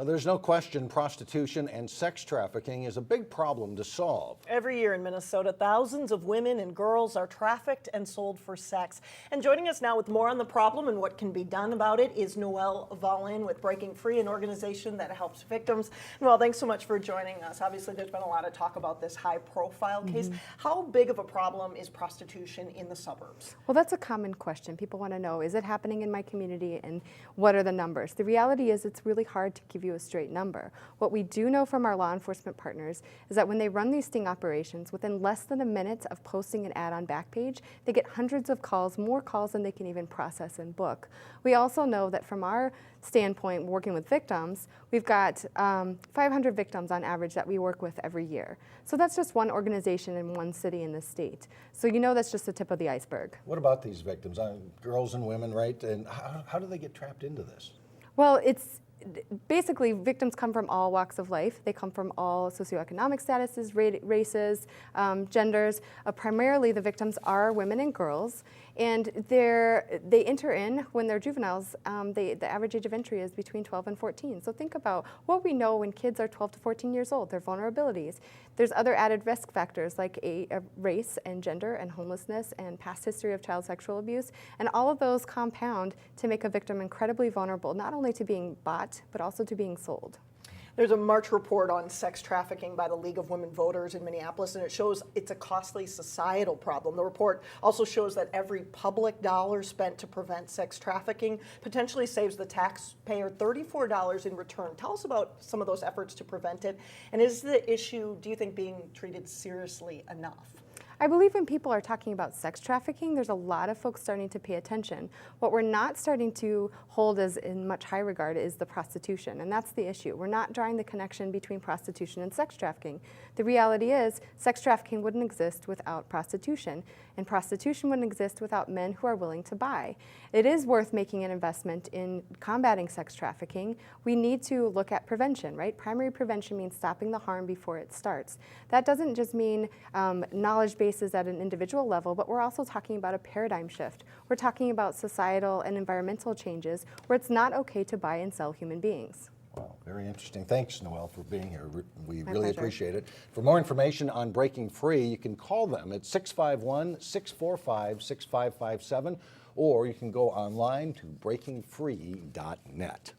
There's no question prostitution and sex trafficking is a big problem to solve. Every year in Minnesota, thousands of women and girls are trafficked and sold for sex. And joining us now with more on the problem and what can be done about it is Noelle Vallin with Breaking Free, an organization that helps victims. Noelle, thanks so much for joining us. Obviously, there's been a lot of talk about this high-profile case. How big of a problem is prostitution in the suburbs? Well, that's a common question. People want to know, is it happening in my community, and what are the numbers? The reality is it's really hard to give you a straight number. What we do know from our law enforcement partners is that when they run these sting operations, within less than a minute of posting an ad on Backpage, they get hundreds of calls, more calls than they can even process and book. We also know that from our standpoint, working with victims, we've got 500 victims on average that we work with every year. So that's just one organization in one city in the state. So you know that's just the tip of the iceberg. What about these victims, girls and women, right? And how do they get trapped into this? Well, it's basically victims come from all walks of life. They come from all socioeconomic statuses, races, genders. Primarily the victims are women and girls, and they enter in when they're juveniles. The average age of entry is between 12 and 14. So think about what we know when kids are 12 to 14 years old, their vulnerabilities. There's other added risk factors like a race and gender and homelessness and past history of child sexual abuse, and all of those compound to make a victim incredibly vulnerable, not only to being bought, but also to being sold. There's a March report on sex trafficking by the League of Women Voters in Minneapolis, and it shows it's a costly societal problem. The report also shows that every public dollar spent to prevent sex trafficking potentially saves the taxpayer $34 in return. Tell us about some of those efforts to prevent it, and is the issue, do you think, being treated seriously enough? I believe when people are talking about sex trafficking, there's a lot of folks starting to pay attention. What we're not starting to hold as in much high regard is the prostitution, and that's the issue. We're not drawing the connection between prostitution and sex trafficking. The reality is sex trafficking wouldn't exist without prostitution, and prostitution wouldn't exist without men who are willing to buy. It is worth making an investment in combating sex trafficking. We need to look at prevention, right? Primary prevention means stopping the harm before it starts. That doesn't just mean knowledge bases at an individual level, but we're also talking about a paradigm shift. We're talking about societal and environmental changes where it's not okay to buy and sell human beings. Wow, very interesting. Thanks, Noelle, for being here. We My really pleasure. appreciate it. For more information on Breaking Free, you can call them at 651-645-6557, or you can go online to breakingfree.net.